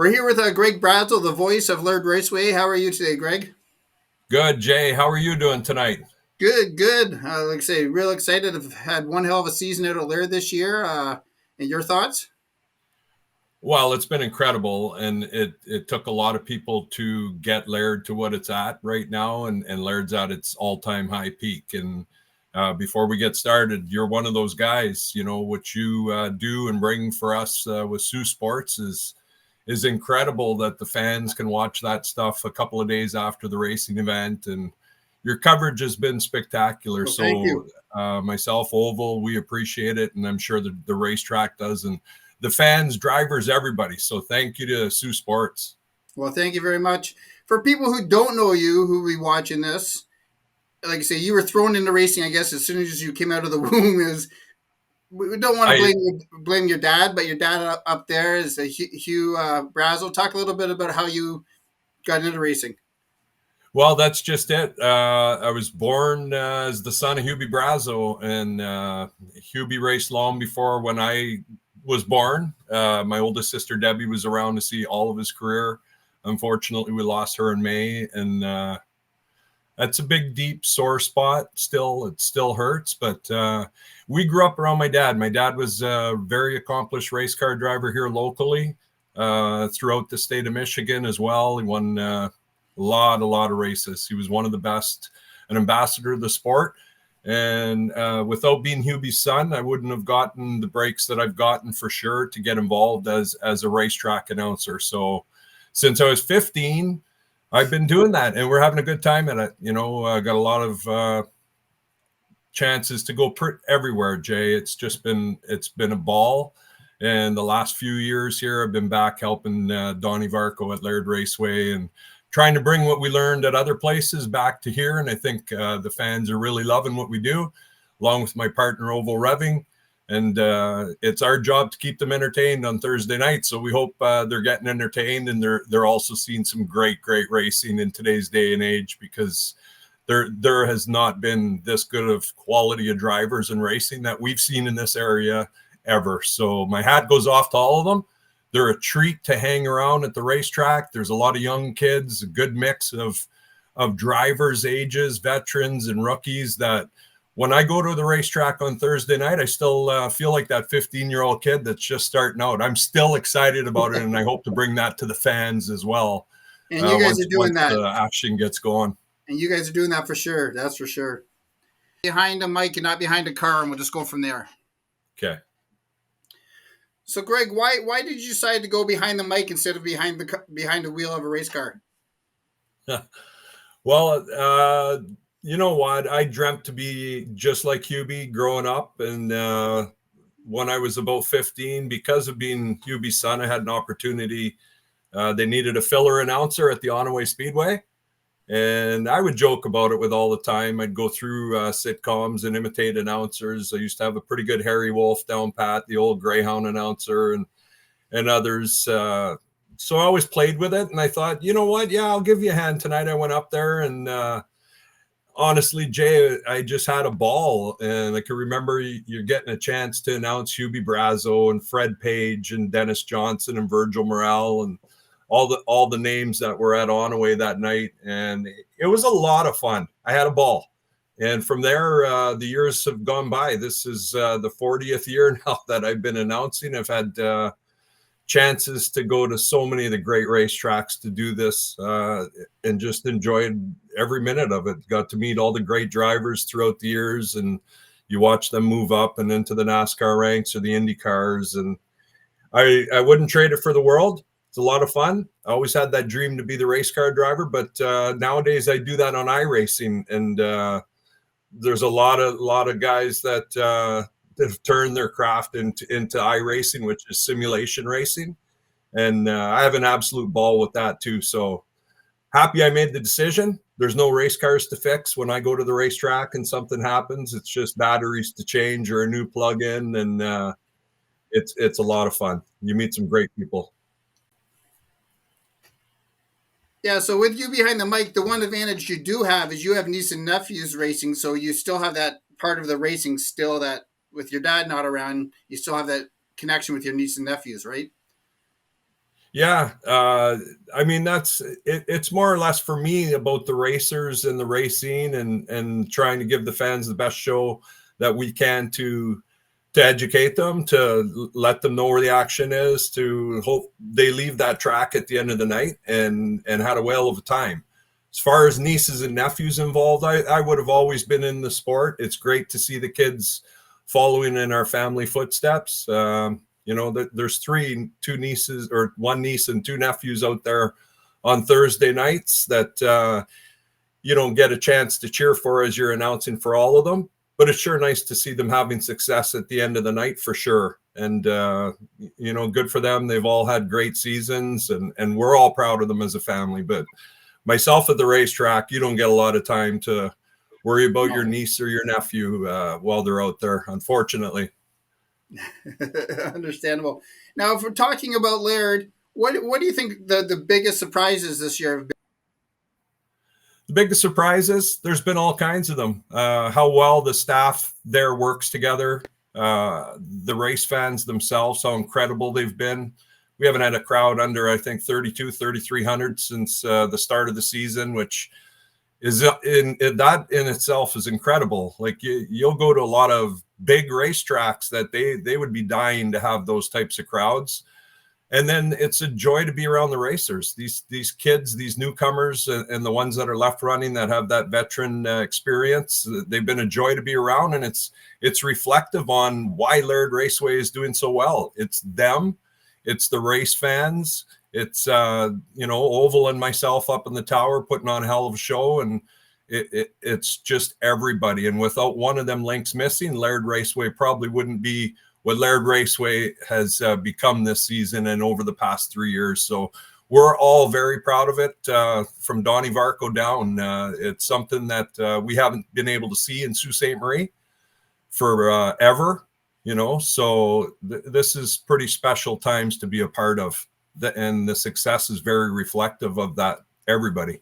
We're here with Greg Brazeau, the voice of Laird Raceway. How are you today, Greg? Good, Jay. How are you doing tonight? Good, good. Like I say, real excited. I've had one hell of a season out of Laird this year. And your thoughts? Well, it's been incredible, and it took a lot of people to get Laird to what it's at right now, and Laird's at its all-time high peak. And before we get started, you're one of those guys. You know what you do and bring for us with Saultsports is incredible. That the fans can watch that stuff a couple of days after the racing event, and your coverage has been spectacular. Well, thank So you. myself, Oval, we appreciate it, and I'm sure the racetrack does, and the fans, drivers, everybody. So thank you to Saultsports. Well, thank you very much. For people who don't know you, who will be watching this, like I say, you were thrown into racing, I guess, as soon as you came out of the womb. Is we don't want to I blame your dad, but your dad up there is Hugh Brazeau. Talk a little bit about how you got into racing. Well, that's just it. I was born as the son of Hubie Brazeau, and Hubie raced long before when I was born. My oldest sister Debbie was around to see all of his career. Unfortunately, we lost her in May, and that's a big, deep, sore spot. Still, it still hurts, but we grew up around my dad. My dad was a very accomplished race car driver here locally, throughout the state of Michigan as well. He won a lot of races. He was one of the best, an ambassador of the sport. And without being Hubie's son, I wouldn't have gotten the breaks that I've gotten for sure to get involved as a racetrack announcer. So since I was 15, I've been doing that, and we're having a good time at it. You know, I got a lot of chances to go everywhere, Jay. It's been a ball. And the last few years here, I've been back helping Donnie Varco at Laird Raceway and trying to bring what we learned at other places back to here. And I think the fans are really loving what we do, along with my partner, Oval Revving. And it's our job to keep them entertained on Thursday night. So we hope they're getting entertained, and they're also seeing some great racing in today's day and age, because there has not been this good of quality of drivers and racing that we've seen in this area ever. So my hat goes off to all of them. They're a treat to hang around at the racetrack. There's a lot of young kids, a good mix of drivers, ages, veterans, and rookies that when I go to the racetrack on Thursday night, I still feel like that 15-year-old kid that's just starting out. I'm still excited about it, and I hope to bring that to the fans as well And you guys are doing once that. the action gets going. And you guys are doing that for sure. That's for sure. Behind a mic and not behind a car, and we'll just go from there. Okay. So, Greg, why did you decide to go behind the mic instead of behind the wheel of a race car? Well, you know what? I dreamt to be just like Hubie growing up, and when I was about 15, because of being Hubie's son, I had an opportunity. They needed a filler announcer at the Onaway Speedway, and I would joke about it with all the time. I'd go through sitcoms and imitate announcers. I used to have a pretty good Harry Wolf down pat, the old Greyhound announcer, and others. So I always played with it, and I thought, you know what? Yeah, I'll give you a hand tonight. I went up there, and honestly, Jay, I just had a ball, and I can remember you're getting a chance to announce Hubie Brazeau and Fred Page and Dennis Johnson and Virgil Morel and all the names that were at Onaway that night, and it was a lot of fun. I had a ball, and from there, the years have gone by. This is the 40th year now that I've been announcing. I've had chances to go to so many of the great racetracks to do this, and just enjoyed every minute of it. Got to meet all the great drivers throughout the years, and you watch them move up and into the NASCAR ranks or the Indy cars. And I wouldn't trade it for the world. It's a lot of fun. I always had that dream to be the race car driver, but nowadays I do that on iRacing, and there's a lot of guys that have turned their craft into iRacing, which is simulation racing, and I have an absolute ball with that too. So happy I made the decision. There's no race cars to fix when I go to the racetrack and something happens. It's just batteries to change or a new plug-in, and it's a lot of fun. You meet some great people. Yeah, so with you behind the mic, the one advantage you do have is you have niece and nephews racing, so you still have that part of the racing still, that with your dad not around, you still have that connection with your niece and nephews, right? Yeah, I mean that's it, it's more or less for me about the racers and the racing and trying to give the fans the best show that we can to educate them, to let them know where the action is, to hope they leave that track at the end of the night and had a whale of a time. As far as nieces and nephews involved, I would have always been in the sport. It's great to see the kids following in our family footsteps. There's two nieces or one niece and two nephews out there on Thursday nights that you don't get a chance to cheer for as you're announcing for all of them. But it's sure nice to see them having success at the end of the night for sure. And, good for them. They've all had great seasons and we're all proud of them as a family. But myself at the racetrack, you don't get a lot of time to worry about your niece or your nephew while they're out there, unfortunately. Understandable. Now, if we're talking about Laird, what do you think the biggest surprises this year have been? The biggest surprises, there's been all kinds of them. How well the staff there works together, the race fans themselves, how incredible they've been. We haven't had a crowd under, I think, 3,300 since the start of the season, which is in that in itself is incredible. Like you'll go to a lot of big racetracks that they would be dying to have those types of crowds. And then it's a joy to be around the racers, these kids, these newcomers, and the ones that are left running that have that veteran experience. They've been a joy to be around, and it's reflective on why Laird Raceway is doing so well. It's them, it's the race fans, it's Oval and myself up in the tower putting on a hell of a show, and it's just everybody. And without one of them links missing, Laird Raceway probably wouldn't be what Laird Raceway has become this season and over the past 3 years. So we're all very proud of it from Donnie Varco down. It's something that we haven't been able to see in Sault Ste. Marie for ever, so this is pretty special times to be a part of. And the success is very reflective of that, everybody.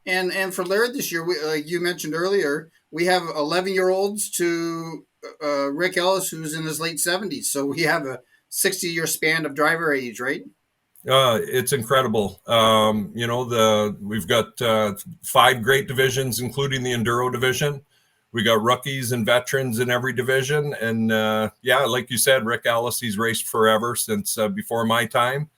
And for Laird this year, like you mentioned earlier, we have 11-year-olds to Rick Ellis, who's in his late 70s. So we have a 60-year span of driver age, right? It's incredible. We've got 5 great divisions, including the enduro division. We got rookies and veterans in every division. And like you said, Rick Ellis, he's raced forever since before my time.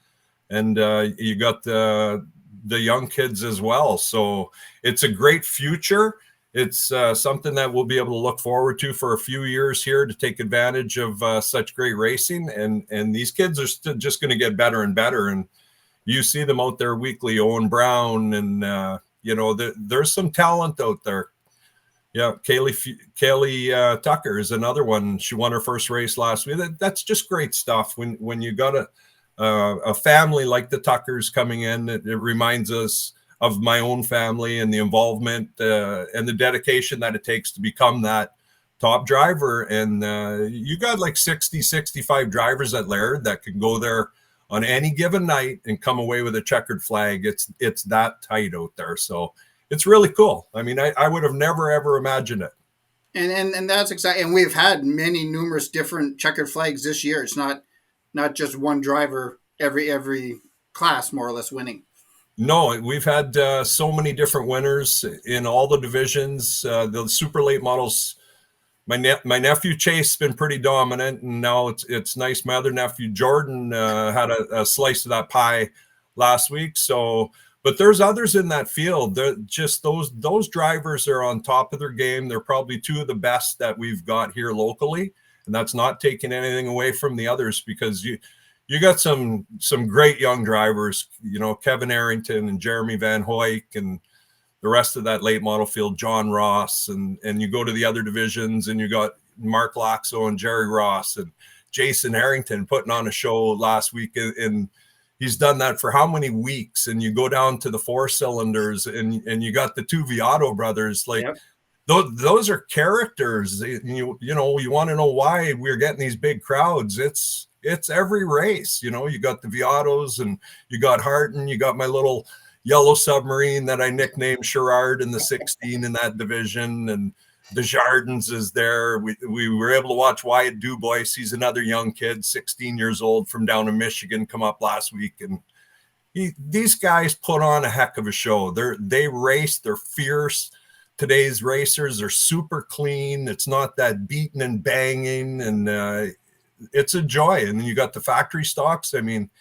And you got the young kids as well. So it's a great future. It's something that we'll be able to look forward to for a few years here to take advantage of such great racing. And these kids are just going to get better and better. And you see them out there weekly, Owen Brown, and, there's some talent out there. Yeah, Kaylee Tucker is another one. She won her first race last week. That's just great stuff. When you got a family like the Tuckers coming in, it reminds us of my own family and the involvement and the dedication that it takes to become that top driver. And you got like 65 drivers at Laird that can go there on any given night and come away with a checkered flag. It's that tight out there. So it's really cool. I mean, I would have never, ever imagined it. And that's exciting. And we've had numerous different checkered flags this year. It's not just one driver every class more or less winning. No, we've had so many different winners in all the divisions. The super late models, my nephew Chase has been pretty dominant, and now it's nice. My other nephew Jordan had a slice of that pie last week. So, but there's others in that field. They're just those drivers are on top of their game. They're probably 2 of the best that we've got here locally, and that's not taking anything away from the others, because you got some great young drivers, Kevin Arrington and Jeremy Van Hoyk and the rest of that late model field, John Ross, and you go to the other divisions and you got Mark Laxo and Jerry Ross and Jason Harrington putting on a show last week, and he's done that for how many weeks? And you go down to the 4 cylinders and you got the 2 Viato brothers, like. Yep. Those are characters. You want to know why we're getting these big crowds. It's every race. You got the Viatos and you got Harton. You got my little yellow submarine that I nicknamed Sherrard in the 16 in that division. And the Jardins is there. We were able to watch Wyatt Dubois. He's another young kid, 16 years old from down in Michigan, come up last week. And these guys put on a heck of a show. They race, they're fierce. Today's racers are super clean. It's not that beating and banging, and it's a joy. And you got the factory stocks. I mean,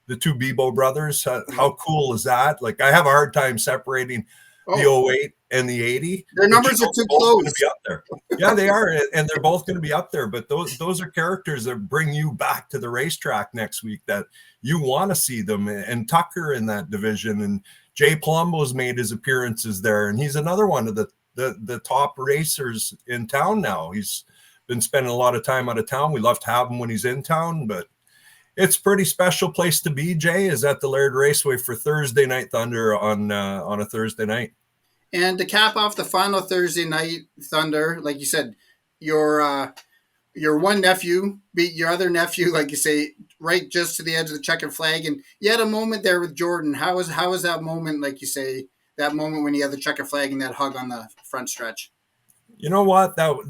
the two Bebo brothers. How cool is that? Like, I have a hard time separating the Oh, 08 and the 80. their But numbers are they're too both going to close. be up there. Yeah, they are, and they're both going to be up there. But those are characters that bring you back to the racetrack next week, that you want to see them. And Tucker in that division, and Jay Palumbo's made his appearances there, and he's another one of the top racers in town now. He's been spending a lot of time out of town. We love to have him when he's in town, but it's a pretty special place to be. Jay is at the Laird Raceway for Thursday Night Thunder on a Thursday night. And to cap off the final Thursday night Thunder, like you said, your one nephew beat your other nephew, like you say, right just to the edge of the checkered flag. And you had a moment there with Jordan. How was that moment, like you say, that moment when he had the checkered flag and that hug on the front stretch? You know what? That's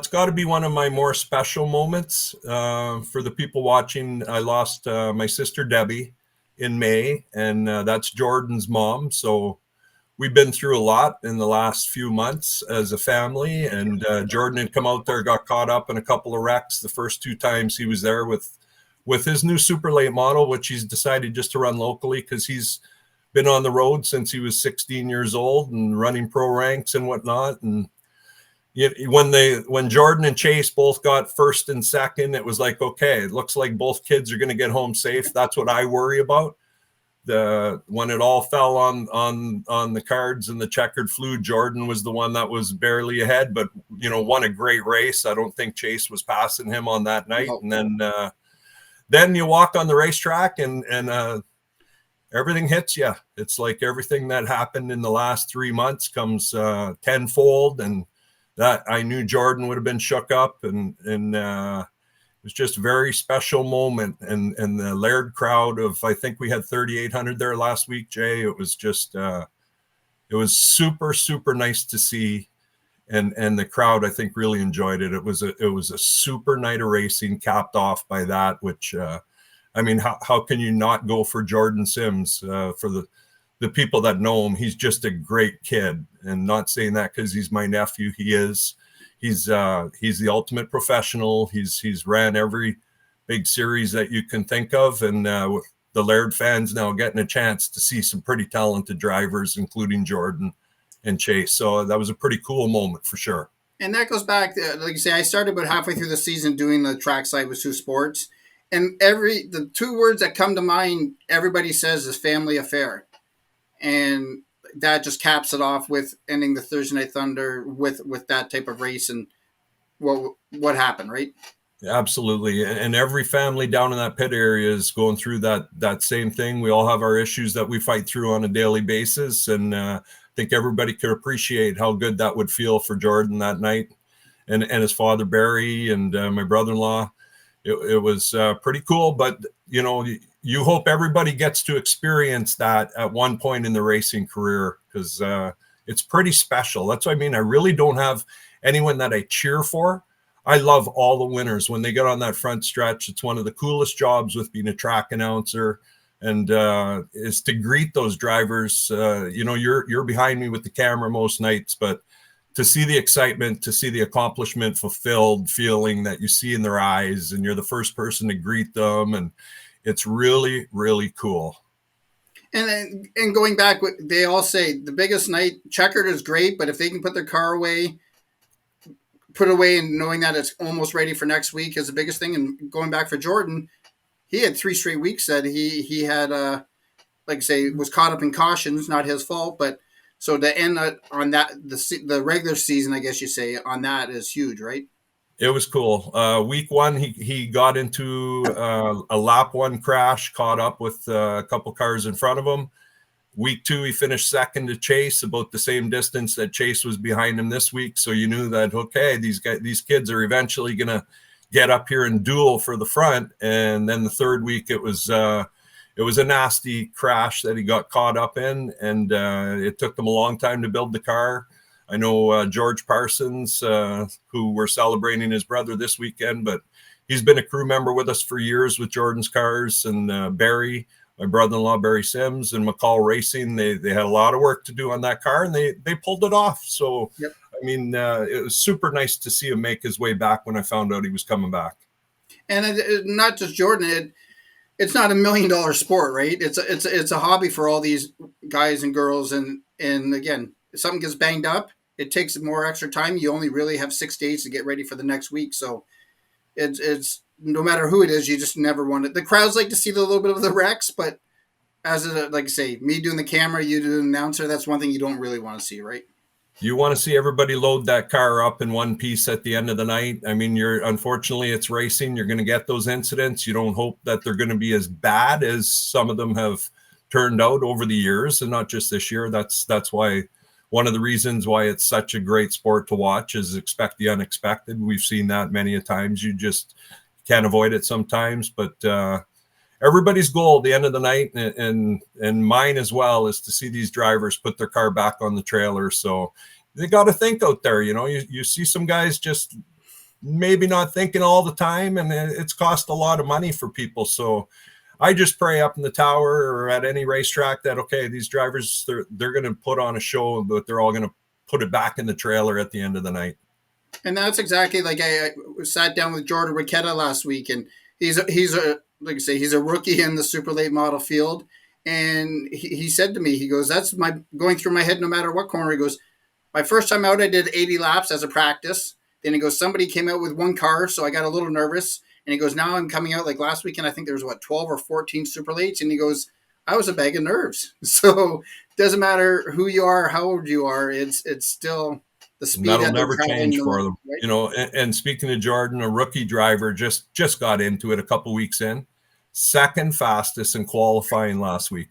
got to be one of my more special moments. For the people watching, I lost my sister Debbie in May, and that's Jordan's mom. So we've been through a lot in the last few months as a family. And Jordan had come out there, got caught up in a couple of wrecks the first two times he was there with his new super late model, which he's decided just to run locally because he's been on the road since he was 16 years old and running pro ranks and whatnot. And when Jordan and Chase both got first and second, it was like, okay, it looks like both kids are going to get home safe. That's what I worry about. When it all fell on the cards and the checkered flew, Jordan was the one that was barely ahead, but won a great race. I don't think Chase was passing him on that night. No. And then you walk on the racetrack and everything hits you. It's like everything that happened in the last 3 months comes tenfold, and that I knew Jordan would have been shook up, and it was just a very special moment. And the Laird crowd of, I think we had 3,800 there last week, Jay. It was just it was super, super nice to see, and the crowd, I think, really enjoyed it. It was a super night of racing, capped off by that, which I mean, how can you not go for Jordan Sims? For the people that know him, he's just a great kid. And not saying that because he's my nephew. He is. He's the ultimate professional. He's ran every big series that you can think of. And with the Laird fans now getting a chance to see some pretty talented drivers, including Jordan and Chase. So that was a pretty cool moment for sure. And that goes back, like you say, I started about halfway through the season doing the trackside with Saultsports, and the two words that come to mind, everybody says, is family affair, and that just caps it off with ending the Thursday Night Thunder with that type of race and what happened, right? Absolutely. And every family down in that pit area is going through that same thing. We all have our issues that we fight through on a daily basis. And I think everybody could appreciate how good that would feel for Jordan that night, and his father, Barry, and my brother-in-law. It was pretty cool, but you hope everybody gets to experience that at one point in the racing career, because it's pretty special. That's what I mean. I really don't have anyone that I cheer for. I love all the winners when they get on that front stretch. It's one of the coolest jobs with being a track announcer, and is to greet those drivers. You're behind me with the camera most nights, but to see the excitement, to see the accomplishment fulfilled feeling that you see in their eyes, and you're the first person to greet them, and it's really, really cool. And going back, they all say the biggest night, checkered is great, but if they can put their car away, put away, and knowing that it's almost ready for next week is the biggest thing. And going back for Jordan, he had 3 straight weeks that he had, like I say, was caught up in cautions, not his fault, but so to end on that, the regular season, I guess you say, on that is huge, right? It was cool. Week one, he got into a lap one crash, caught up with a couple cars in front of him. Week two, he finished second to Chase, about the same distance that Chase was behind him this week. So you knew that, okay, these kids are eventually going to get up here and duel for the front. And then the third week, it was a nasty crash that he got caught up in, and it took them a long time to build the car. I know George Parsons, who we're celebrating his brother this weekend, but he's been a crew member with us for years with Jordan's cars, and Barry, my brother-in-law, Barry Sims, and McCall Racing. They had a lot of work to do on that car, and they pulled it off. So, Yep. I mean, it was super nice to see him make his way back when I found out he was coming back. And not just Jordan. It's not $1 million sport, right? It's a hobby for all these guys and girls. And again, if something gets banged up, it takes more extra time. You only really have 6 days to get ready for the next week. So it's no matter who it is, you just never want it. The crowds like to see the little bit of the wrecks, but like I say, me doing the camera, you doing the announcer, that's one thing you don't really want to see, right? You want to see everybody load that car up in one piece at the end of the night. I mean, unfortunately, it's racing. You're going to get those incidents. You don't hope that they're going to be as bad as some of them have turned out over the years, and not just this year. That's why one of the reasons why it's such a great sport to watch is expect the unexpected. We've seen that many a times. You just can't avoid it sometimes, but everybody's goal at the end of the night, and mine as well, is to see these drivers put their car back on the trailer. So they got to think out there. You see some guys just maybe not thinking all the time, and it's cost a lot of money for people. So I just pray up in the tower or at any racetrack that, okay, these drivers, they're going to put on a show, but they're all going to put it back in the trailer at the end of the night. And that's exactly like I sat down with Jordan Racquetta last week, and he's a like I say, he's a rookie in the super late model field. And he said to me, he goes, that's going through my head no matter what corner. He goes, my first time out, I did 80 laps as a practice. Then he goes, somebody came out with one car, so I got a little nervous. And he goes, now I'm coming out like last weekend. I think there was 12 or 14 super lates. And he goes, I was a bag of nerves. So it doesn't matter who you are, how old you are. It's still the speed that'll that never change for them. Right? And speaking of Jordan, a rookie driver just got into it a couple weeks in, second fastest in qualifying last week.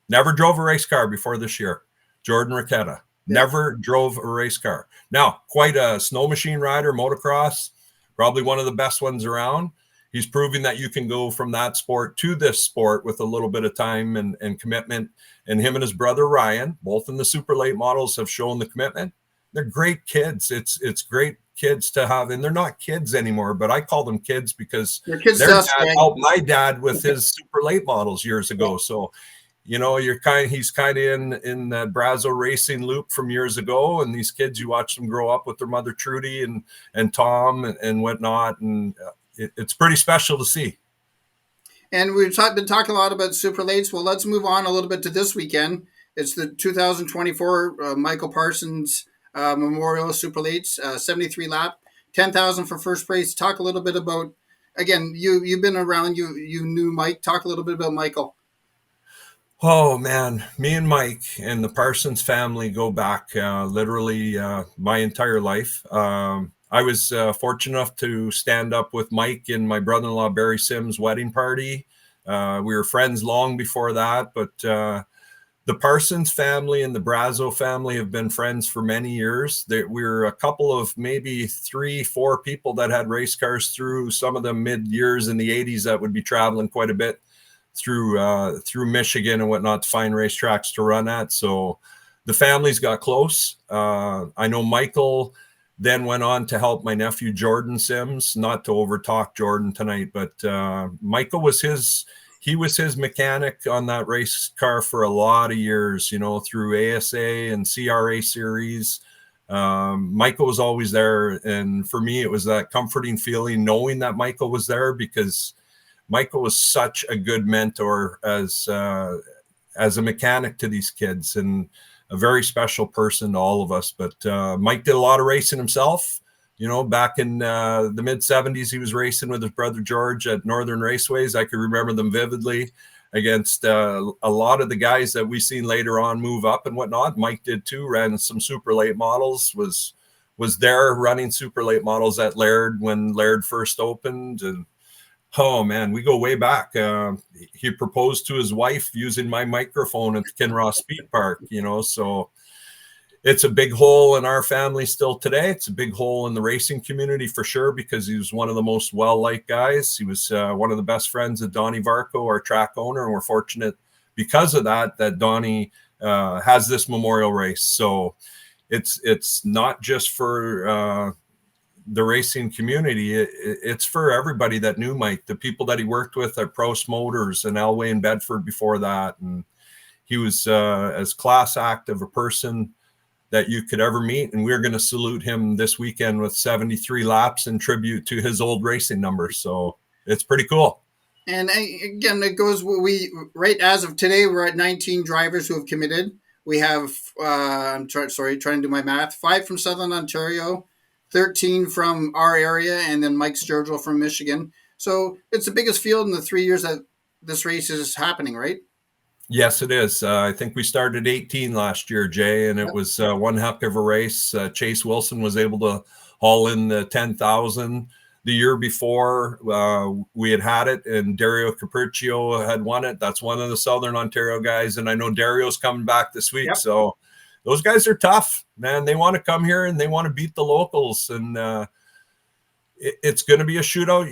Never drove a race car before this year. Jordan Racquetta never drove a race car. Now, quite a snow machine rider, motocross, probably one of the best ones around. He's proving that you can go from that sport to this sport with a little bit of time and commitment. And him and his brother Ryan, both in the super late models, have shown the commitment. They're great kids. It's great kids to have, and they're not kids anymore, but I call them kids because their dad helped my dad with his super late models years ago. So, he's kind of in that Brazeau racing loop from years ago, and these kids, you watch them grow up with their mother Trudy and Tom and whatnot, and it's pretty special to see. And we've been talking a lot about super lates. Well, let's move on a little bit to this weekend. It's the 2024 Michael Parsons Memorial Super Lates, 73 lap, 10,000 for first place. Talk a little bit about, again, you've been around, you knew Mike. Talk a little bit about Michael. Oh man, me and Mike and the Parsons family go back literally my entire life. I was fortunate enough to stand up with Mike in my brother-in-law Barry Sims' wedding party. We were friends long before that, but the Parsons family and the Brazeau family have been friends for many years. We were a couple of maybe 3-4 people that had race cars through, some of them mid-years in the 80s that would be traveling quite a bit through Michigan and whatnot to find racetracks to run at. So the families got close. I know Michael then went on to help my nephew Jordan Sims, not to overtalk Jordan tonight, but Michael was his mechanic on that race car for a lot of years, through ASA and CRA series. Michael was always there. And for me, it was that comforting feeling knowing that Michael was there, because Michael was such a good mentor as a mechanic to these kids, and a very special person to all of us. But Mike did a lot of racing himself. Back in the mid-'70s, he was racing with his brother George at Northern Raceways. I could remember them vividly against a lot of the guys that we seen later on move up and whatnot. Mike did too, ran some super late models, was there running super late models at Laird when Laird first opened. And oh man, we go way back. He proposed to his wife using my microphone at the Kinross Speed Park, so it's a big hole in our family still today. It's a big hole in the racing community for sure, because he was one of the most well-liked guys. He was one of the best friends of Donnie Varco, our track owner, and we're fortunate because of that Donnie has this memorial race. So it's not just for the racing community. It's for everybody that knew Mike, the people that he worked with at Prost Motors and Elway and Bedford before that. And he was as class act of a person that you could ever meet. And we're going to salute him this weekend with 73 laps in tribute to his old racing numbers. So it's pretty cool. And again, it goes, right as of today, we're at 19 drivers who have committed. We have, trying to do my math, 5 from Southern Ontario, 13 from our area, and then Mike Sturgill from Michigan. So it's the biggest field in the 3 years that this race is happening, right? Yes, it is. I think we started 18 last year, Jay, and it was one heck of a race. Chase Wilson was able to haul in the 10,000. The year before, we had it, and Dario Capriccio had won it. That's one of the Southern Ontario guys, and I know Dario's coming back this week. Yep. So those guys are tough, man. They want to come here and they want to beat the locals, and it's going to be a shootout.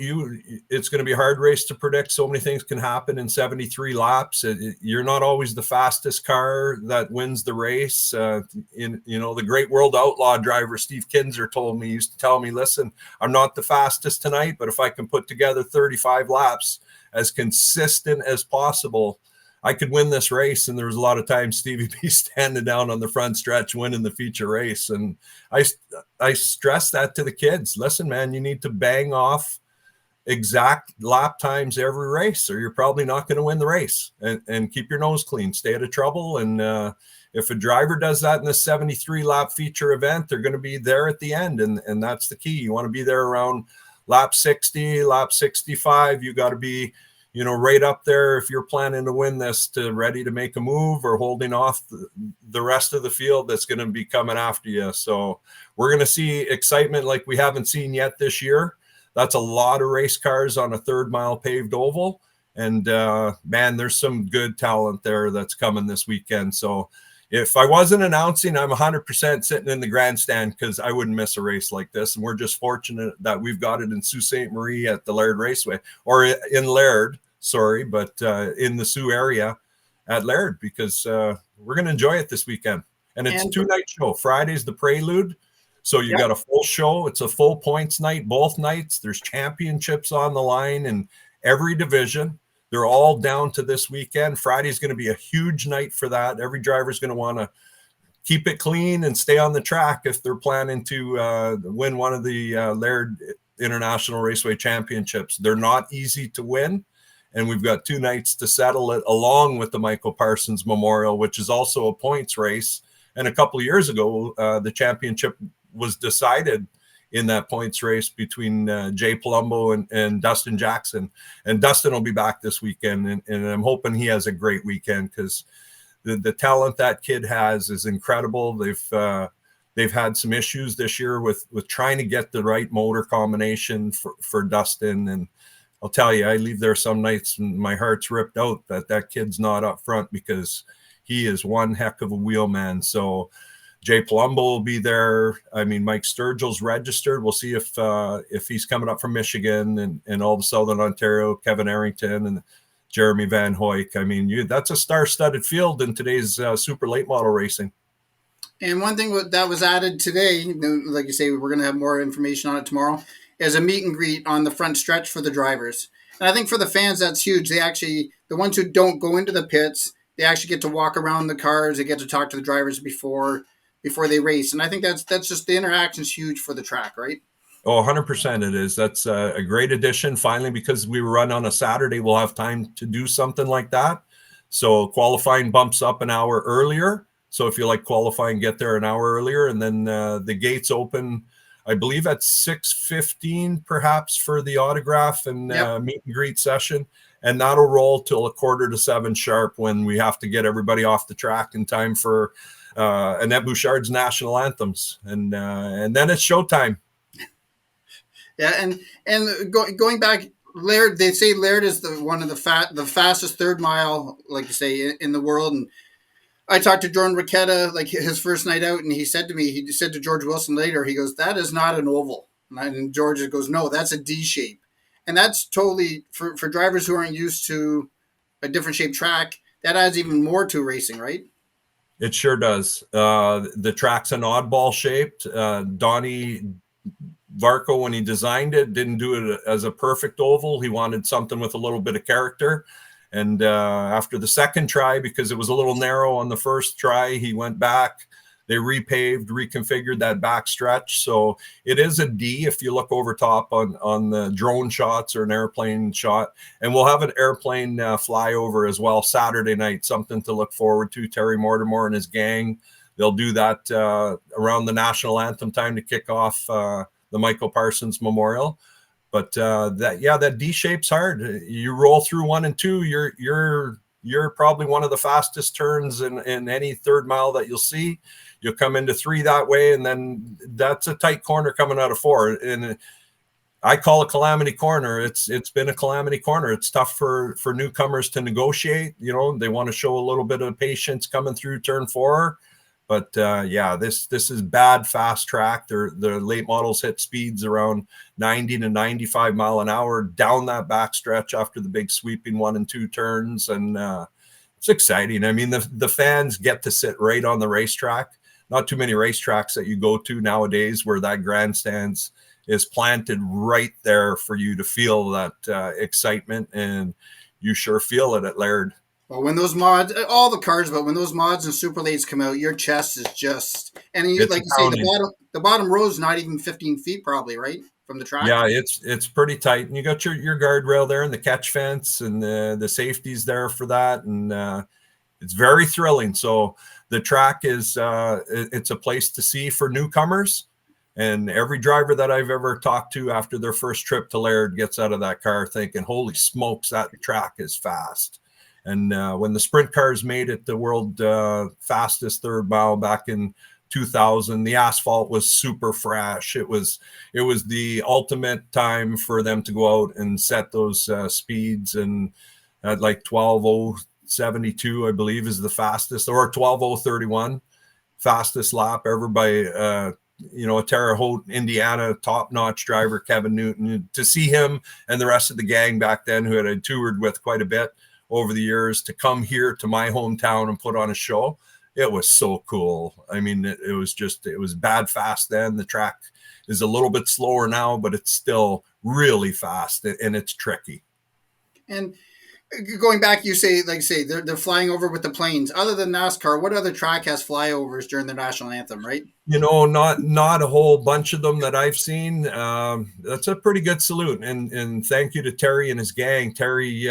It's going to be a hard race to predict. So many things can happen in 73 laps. You're not always the fastest car that wins the race. The great world outlaw driver Steve Kinzer used to tell me, listen, I'm not the fastest tonight, but if I can put together 35 laps as consistent as possible, I could win this race. And there was a lot of times Stevie B standing down on the front stretch winning the feature race. And I stress that to the kids. Listen, man, you need to bang off exact lap times every race, or you're probably not going to win the race. And keep your nose clean, stay out of trouble. And if a driver does that in the 73 lap feature event, they're going to be there at the end. And that's the key. You want to be there around lap 60, lap 65. You got to be, right up there if you're planning to win this, to ready to make a move or holding off the rest of the field that's going to be coming after you. So we're going to see excitement like we haven't seen yet this year. That's a lot of race cars on a 3rd mile paved oval. And man, there's some good talent there that's coming this weekend. So if I wasn't announcing, I'm 100% sitting in the grandstand because I wouldn't miss a race like this. And we're just fortunate that we've got it in Sault Ste. Marie at the Laird Raceway, or in Laird, but in the Sault area at Laird, because we're going to enjoy it this weekend. And it's a 2-night show. Friday's the prelude. So you got a full show. It's a full points night, both nights. There's championships on the line in every division. They're all down to this weekend. Friday's going to be a huge night for that. Every driver's going to want to keep it clean and stay on the track if they're planning to win one of the Laird International Raceway Championships. They're not easy to win, and we've got 2 nights to settle it, along with the Michael Parsons Memorial, which is also a points race. And a couple of years ago, the championship was decided in that points race between Jay Palumbo and Dustin Jackson. And Dustin will be back this weekend, and I'm hoping he has a great weekend, because the talent that kid has is incredible. They've had some issues this year with trying to get the right motor combination for Dustin. And I'll tell you, I leave there some nights and my heart's ripped out that kid's not up front, because he is one heck of a wheelman. So Jay Palumbo will be there. I mean, Mike Sturgill's registered. We'll see if he's coming up from Michigan, and all the Southern Ontario, Kevin Arrington and Jeremy Van Hoyk. I mean, that's a star-studded field in today's super late model racing. And one thing that was added today, like you say, we're going to have more information on it tomorrow, is a meet and greet on the front stretch for the drivers. And I think for the fans, that's huge. The ones who don't go into the pits, they actually get to walk around the cars. They get to talk to the drivers before they race. And I think that's just, the interaction's huge for the track, right? Oh, 100% it is. That's a great addition. Finally, because we run on a Saturday, we'll have time to do something like that. So qualifying bumps up an hour earlier. So if you like qualifying, get there an hour earlier. And then the gates open, I believe, at 6:15, perhaps, for the autograph and meet and greet session. And that'll roll till 6:45 sharp, when we have to get everybody off the track in time for Annette Bouchard's national anthems. And then it's showtime. Yeah, and going back, Laird, they say Laird is one of the fastest 3rd mile, like you say, in the world. And I talked to Jordan Ricchetta, like his first night out, and he said to George Wilson later, he goes, "That is not an oval." And George goes, "No, that's a D shape." And that's totally, for drivers who aren't used to a different shaped track, that adds even more to racing, right? It sure does. The track's an oddball shaped. Donnie Varco, when he designed it, didn't do it as a perfect oval. He wanted something with a little bit of character. And after the second try, because it was a little narrow on the first try, he went back. They repaved, reconfigured that back stretch. So it is a D if you look over top on the drone shots or an airplane shot. And we'll have an airplane flyover as well Saturday night, something to look forward to. Terry Mortimer and his gang, they'll do that around the national anthem time to kick off the Michael Parsons Memorial. But that D shape's hard. You roll through 1 and 2, you're probably one of the fastest turns in any third mile that you'll see. You'll come into 3 that way, and then that's a tight corner coming out of 4. And I call it calamity corner. It's been a calamity corner. It's tough for newcomers to negotiate. You know, they want to show a little bit of patience coming through turn 4. But this is bad fast track. The late models hit speeds around 90 to 95 mile an hour down that back stretch after the big sweeping 1 and 2 turns. And it's exciting. I mean, the fans get to sit right on the racetrack. Not too many racetracks that you go to nowadays where that grandstands is planted right there for you to feel that excitement, and you sure feel it at Laird. Well, when those mods, all the cars, but when those mods and super lates come out, your chest is just, and you, like you say, the bottom row is not even 15 feet probably, right, from the track. Yeah, it's pretty tight, and you got your guardrail there and the catch fence and the safeties there for that, and it's very thrilling. So the track is it's a place to see for newcomers, and every driver that I've ever talked to after their first trip to Laird gets out of that car thinking, "Holy smokes, that track is fast." And when the sprint cars made it the world fastest third mile back in 2000, the asphalt was super fresh. It was the ultimate time for them to go out and set those speeds. And at like 12:072, I believe, is the fastest, or 12:031 fastest lap ever by a Terre Haute, Indiana top-notch driver, Kevin Newton. To see him and the rest of the gang back then, who I toured with quite a bit over the years, to come here to my hometown and put on a show, it was so cool. I mean, it was bad fast then. The track is a little bit slower now, but it's still really fast, and it's tricky. And going back, you say, they're flying over with the planes. Other than NASCAR, what other track has flyovers during the national anthem, right? Not a whole bunch of them that I've seen. That's a pretty good salute. And thank you to Terry and his gang. Terry,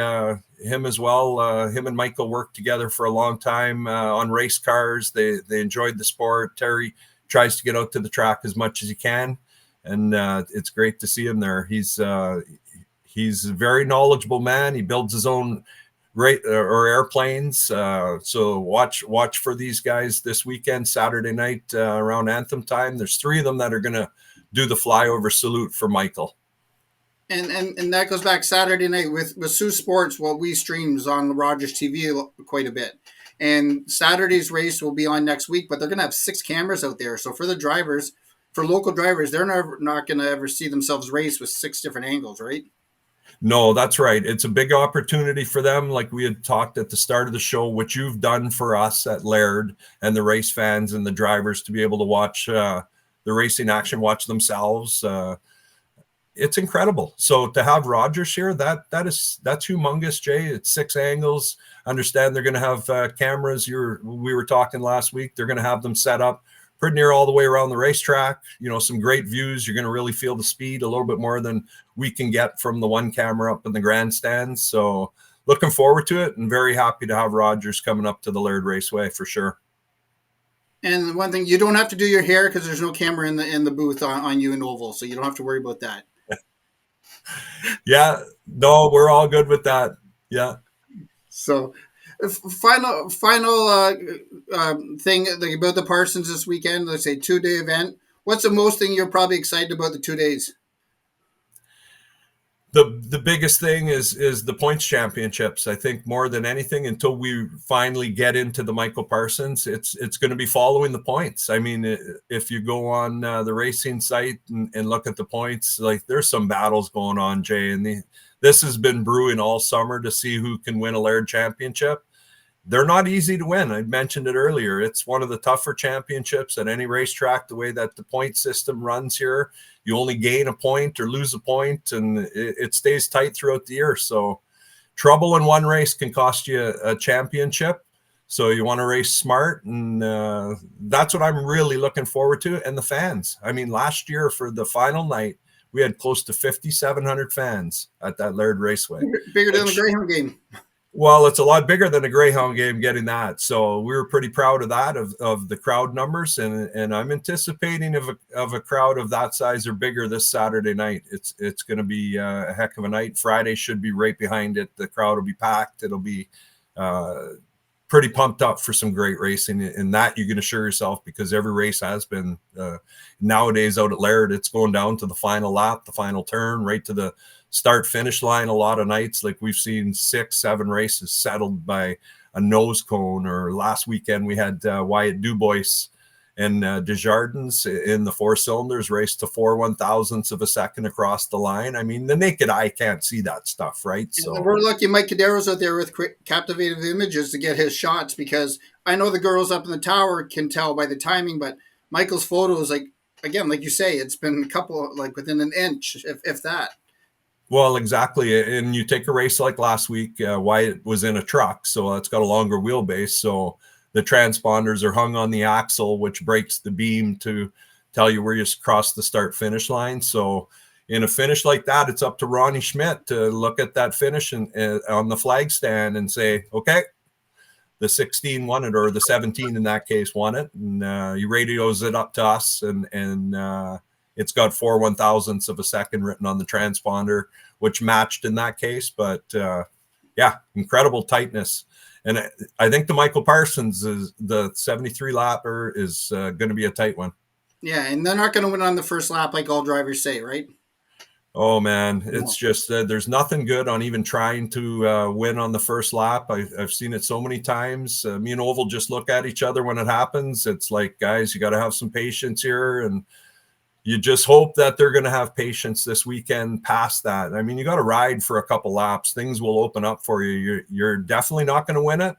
him as well. Him and Michael worked together for a long time on race cars. They enjoyed the sport. Terry tries to get out to the track as much as he can. And it's great to see him there. He's a very knowledgeable man. He builds his own airplanes. So watch for these guys this weekend, Saturday night around anthem time. There's 3 of them that are going to do the flyover salute for Michael. And that goes back Saturday night with Saultsports. Well, we streams on Rogers TV quite a bit. And Saturday's race will be on next week, but they're going to have 6 cameras out there. So for the drivers, for local drivers, they're not going to ever see themselves race with 6 different angles, right? No, that's right. It's a big opportunity for them, like we had talked at the start of the show, which you've done for us at Laird and the race fans and the drivers, to be able to watch the racing action, watch themselves. It's incredible. So to have Rogers here, that's humongous, Jay. It's 6 angles. Understand they're going to have cameras. We were talking last week. They're going to have them set up pretty near all the way around the racetrack. Some great views. You're going to really feel the speed a little bit more than we can get from the one camera up in the grandstands. So looking forward to it, and very happy to have Rogers coming up to the Laird Raceway for sure. And one thing, you don't have to do your hair because there's no camera in the booth on you in Oval, so you don't have to worry about that. Yeah, no, we're all good with that. Yeah. So final thing about the Parsons this weekend, let's say 2-day event. What's the most thing you're probably excited about the 2 days? The biggest thing is the points championships. I think more than anything, until we finally get into the Michael Parsons, it's going to be following the points. I mean, if you go on the racing site and look at the points, like, there's some battles going on, Jay, and this has been brewing all summer to see who can win a Laird championship. they're not easy to win. I mentioned it earlier. It's one of the tougher championships at any racetrack, the way that the point system runs here. You only gain a point or lose a point, and it stays tight throughout the year. So trouble in one race can cost you a championship. So you want to race smart, and that's what I'm really looking forward to. And the fans. I mean, last year for the final night, we had close to 5,700 fans at that Laird Raceway. Bigger than the Greyhound game. Well, it's a lot bigger than a Greyhound game getting that. So we were pretty proud of that, of the crowd numbers. And I'm anticipating of a crowd of that size or bigger this Saturday night. It's going to be a heck of a night. Friday should be right behind it. The crowd will be packed. It'll be pretty pumped up for some great racing. And that you can assure yourself, because every race has been nowadays out at Laird. It's going down to the final lap, the final turn, right to the start finish line. A lot of nights, like we've seen 6-7 races settled by a nose cone, or last weekend we had Wyatt Dubois and Desjardins in the 4 cylinders race to 4/1000ths of a second across the line. I mean, the naked eye can't see that stuff, right? So we're lucky Mike Cadero's out there with captivative images to get his shots, because I know the girls up in the tower can tell by the timing, but Michael's photos, like, again, like you say, it's been a couple, like within an inch, if that. Well, exactly. And you take a race like last week, Wyatt was in a truck, so it's got a longer wheelbase. So the transponders are hung on the axle, which breaks the beam to tell you where you cross the start finish line. So in a finish like that, it's up to Ronnie Schmidt to look at that finish and on the flag stand and say, okay, the 16 won it, or the 17 in that case won it. And he radios it up to us, and it's got 4/1000ths of a second written on the transponder, which matched in that case. But yeah, incredible tightness. And I think the Michael Parsons, is the 73 lapper, is going to be a tight one. Yeah, and they're not going to win on the first lap like all drivers say, right? Oh, man, it's just there's nothing good on even trying to win on the first lap. I've seen it so many times. Me and Oval just look at each other when it happens. It's like, guys, you got to have some patience here. And you just hope that they're going to have patience this weekend past that. I mean, you got to ride for a couple laps. Things will open up for you. You're definitely not going to win it.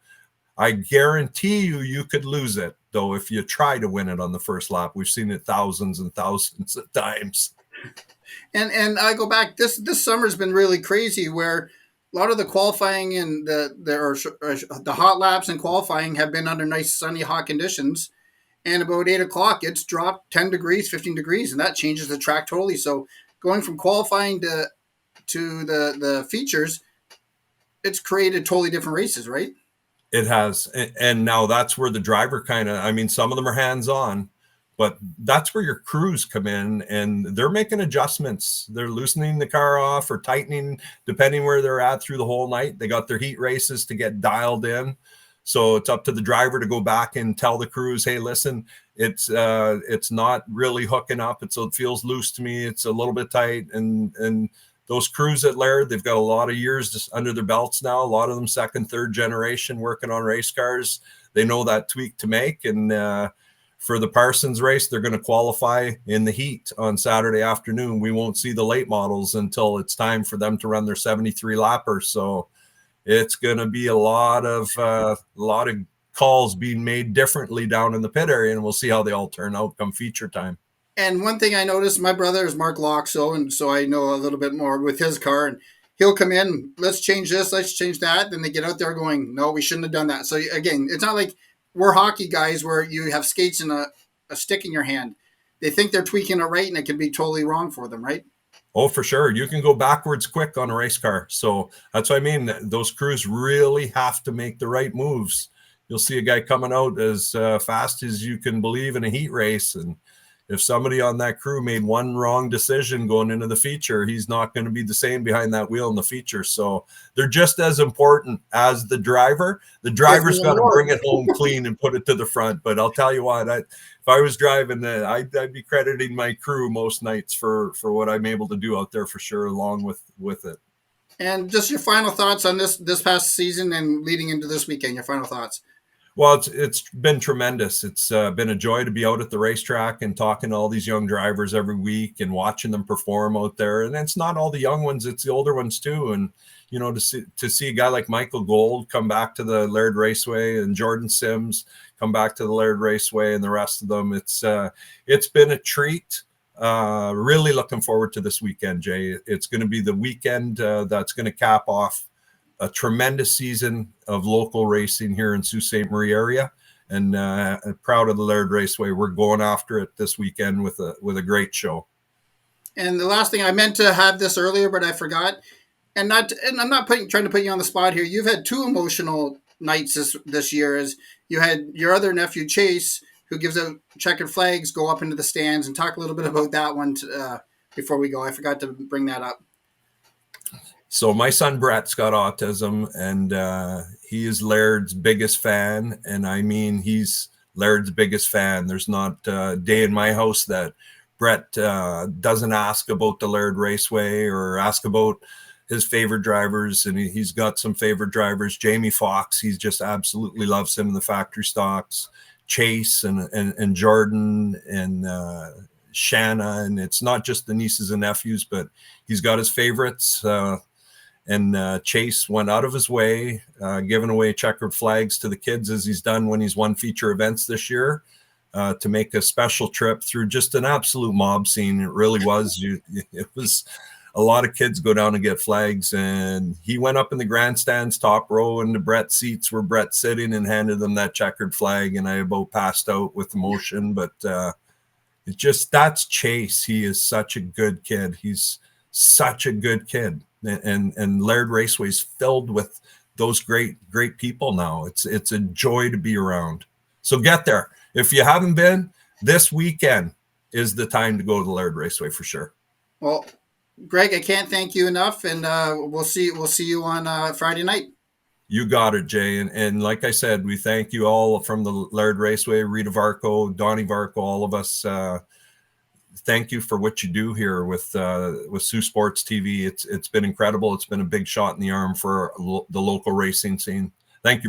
I guarantee you could lose it, though, if you try to win it on the first lap. We've seen it thousands and thousands of times. And I go back, this summer's been really crazy, where a lot of the qualifying and the hot laps and qualifying have been under nice sunny hot conditions. And about 8 o'clock, it's dropped 10 degrees, 15 degrees, and that changes the track totally. So going from qualifying to the features, it's created totally different races, right? It has. And now that's where the driver kind of, I mean, some of them are hands-on, but that's where your crews come in, and they're making adjustments. They're loosening the car off or tightening, depending where they're at through the whole night. They got their heat races to get dialed in. So it's up to the driver to go back and tell the crews, hey, listen, it's not really hooking up. It feels loose to me. It's a little bit tight. And those crews at Laird, they've got a lot of years just under their belts now. A lot of them second, third generation working on race cars. They know that tweak to make. And for the Parsons race, they're going to qualify in the heat on Saturday afternoon. We won't see the late models until it's time for them to run their 73 lapper. So it's going to be a lot of calls being made differently down in the pit area, and we'll see how they all turn out come feature time. And one thing I noticed, my brother is Mark Loxo, and so I know a little bit more with his car, and he'll come in, let's change this, let's change that. Then they get out there going, no, we shouldn't have done that. So again, it's not like we're hockey guys where you have skates and a stick in your hand. They think they're tweaking it right, and it can be totally wrong for them, right? Oh, for sure. You can go backwards quick on a race car. So that's what I mean. Those crews really have to make the right moves. You'll see a guy coming out as fast as you can believe in a heat race. And if somebody on that crew made one wrong decision going into the feature, he's not going to be the same behind that wheel in the feature. So they're just as important as the driver. The driver's got to bring it home clean and put it to the front. But I'll tell you what, if I was driving, I'd be crediting my crew most nights for what I'm able to do out there for sure, along with it. And just your final thoughts on this past season and leading into this weekend, your final thoughts. Well, it's been tremendous. It's been a joy to be out at the racetrack and talking to all these young drivers every week and watching them perform out there. And it's not all the young ones; it's the older ones too. And to see a guy like Michael Gold come back to the Laird Raceway and Jordan Sims come back to the Laird Raceway and the rest of them, it's been a treat. Really looking forward to this weekend, Jay. It's going to be the weekend that's going to cap off a tremendous season of local racing here in Sault Ste. Marie area, and proud of the Laird Raceway. We're going after it this weekend with a great show. And the last thing, I meant to have this earlier, but I forgot. And I'm not trying to put you on the spot here. You've had two emotional nights this year. As you had your other nephew Chase, who gives out checkered flags, go up into the stands, and talk a little bit about that one before we go. I forgot to bring that up. So my son Brett's got autism, and he is Laird's biggest fan. And I mean, he's Laird's biggest fan. There's not a day in my house that Brett doesn't ask about the Laird Raceway or ask about his favorite drivers. And he's got some favorite drivers. Jamie Foxx, he just absolutely loves him in the factory stocks. Chase and Jordan and Shanna. And it's not just the nieces and nephews, but he's got his favorites. And Chase went out of his way, giving away checkered flags to the kids as he's done when he's won feature events this year, to make a special trip through just an absolute mob scene. It really was. It was a lot of kids go down and get flags, and he went up in the grandstands, top row, in the Brett seats where Brett's sitting, and handed them that checkered flag. And I about passed out with emotion, but that's Chase. He is such a good kid. He's such a good kid. And Laird Raceway is filled with those great people now. It's a joy to be around. So get there. If you haven't been, this weekend is the time to go to the Laird Raceway for sure. Well, Greg, I can't thank you enough, and we'll see you on Friday night. You got it, Jay. And like I said, we thank you all from the Laird Raceway, Rita Varco, Donnie Varco, all of us. Thank you for what you do here with Saultsports TV. It's been incredible. It's been a big shot in the arm for the local racing scene. Thank you, brother.